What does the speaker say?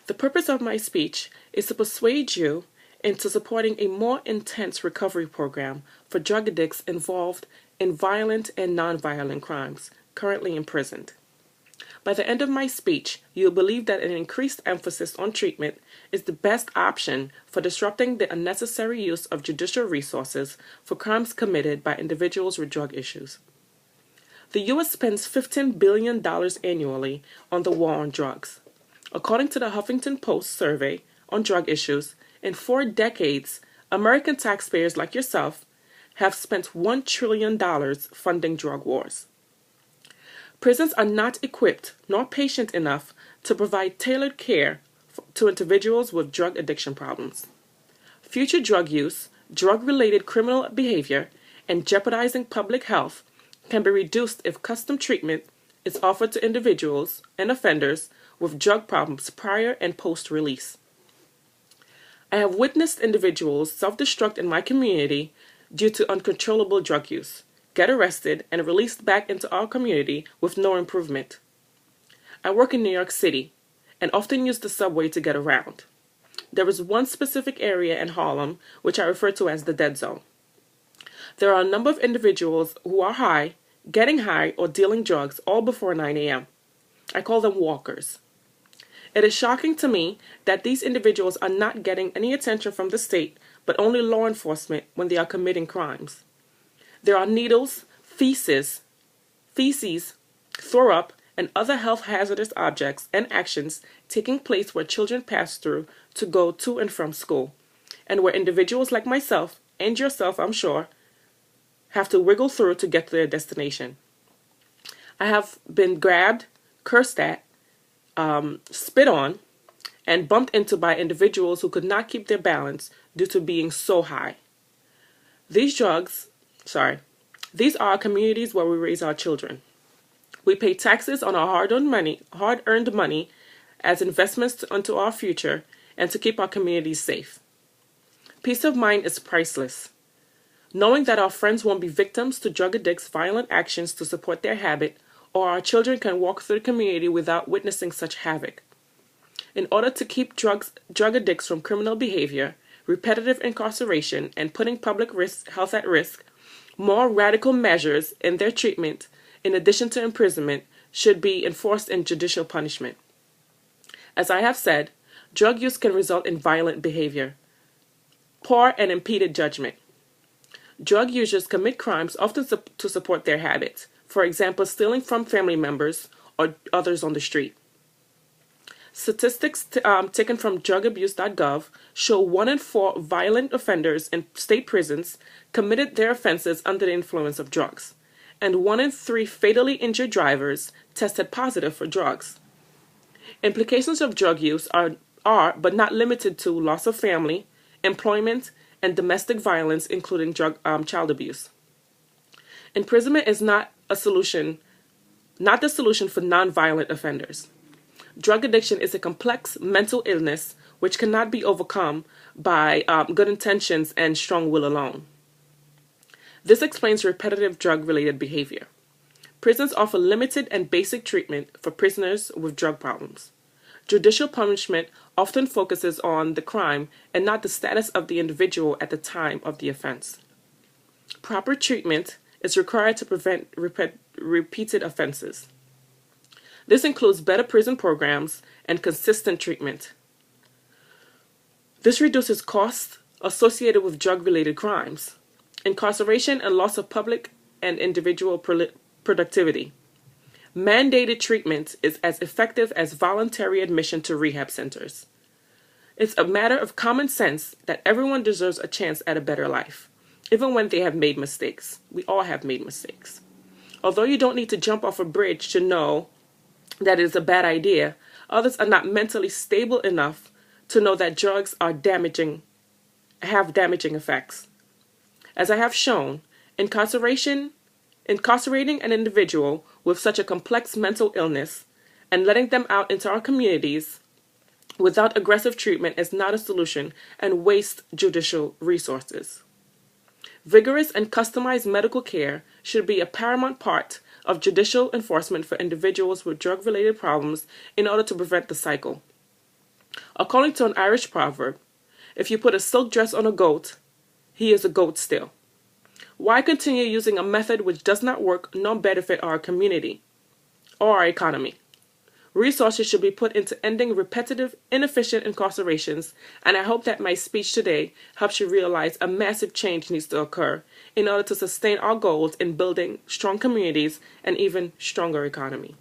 The purpose of my speech is to persuade you into supporting a more intense recovery program for drug addicts involved in violent and nonviolent crimes currently imprisoned. By the end of my speech, you'll believe that an increased emphasis on treatment is the best option for disrupting the unnecessary use of judicial resources for crimes committed by individuals with drug issues. The U.S. spends $15 billion annually on the war on drugs. According to the Huffington Post survey on drug issues, in 4 decades, American taxpayers like yourself have spent $1 trillion funding drug wars. Prisons are not equipped nor patient enough to provide tailored care to individuals with drug addiction problems. Future drug use, drug-related criminal behavior, and jeopardizing public health can be reduced if custom treatment is offered to individuals and offenders with drug problems prior and post-release. I have witnessed individuals self-destruct in my community due to uncontrollable drug use, get arrested, and released back into our community with no improvement. I work in New York City and often use the subway to get around. There is one specific area in Harlem which I refer to as the dead zone. There are a number of individuals who are high, getting high, or dealing drugs all before 9 a.m. I call them walkers. It is shocking to me that these individuals are not getting any attention from the state, but only law enforcement when they are committing crimes. There are needles, feces, throw up, and other health hazardous objects and actions taking place where children pass through to go to and from school, and where individuals like myself, and yourself I'm sure, have to wiggle through to get to their destination. I have been grabbed, cursed at, spit on, and bumped into by individuals who could not keep their balance due to being so high. These are our communities where we raise our children. We pay taxes on our hard-earned money as investments into our future and to keep our communities safe. Peace of mind is priceless. Knowing that our friends won't be victims to drug addicts' violent actions to support their habit, or our children can walk through the community without witnessing such havoc. In order to keep drug addicts from criminal behavior, repetitive incarceration, and putting public health at risk, more radical measures in their treatment, in addition to imprisonment, should be enforced in judicial punishment. As I have said, drug use can result in violent behavior, poor and impeded judgment. Drug users commit crimes often to support their habits, for example, stealing from family members or others on the street. Statistics taken from drugabuse.gov show 1 in 4 violent offenders in state prisons committed their offenses under the influence of drugs, and 1 in 3 fatally injured drivers tested positive for drugs. Implications of drug use are but not limited to loss of family, employment, and domestic violence, including child abuse. Imprisonment is not the solution for nonviolent offenders. Drug addiction is a complex mental illness which cannot be overcome by good intentions and strong will alone. This explains repetitive drug-related behavior. Prisons offer limited and basic treatment for prisoners with drug problems. Judicial punishment often focuses on the crime and not the status of the individual at the time of the offense. Proper treatment is required to prevent repeated offenses. This includes better prison programs and consistent treatment. This reduces costs associated with drug-related crimes, incarceration, and loss of public and individual productivity. Mandated treatment is as effective as voluntary admission to rehab centers. It's a matter of common sense that everyone deserves a chance at a better life, even when they have made mistakes. We all have made mistakes. Although you don't need to jump off a bridge to know that it is a bad idea, others are not mentally stable enough to know that drugs are have damaging effects. As I have shown, incarcerating an individual with such a complex mental illness and letting them out into our communities without aggressive treatment is not a solution and wastes judicial resources. Vigorous and customized medical care should be a paramount part of judicial enforcement for individuals with drug-related problems in order to prevent the cycle. According to an Irish proverb, if you put a silk dress on a goat, he is a goat still. Why continue using a method which does not work nor benefit our community or our economy? Resources should be put into ending repetitive, inefficient incarcerations, and I hope that my speech today helps you realize a massive change needs to occur in order to sustain our goals in building strong communities and even stronger economy.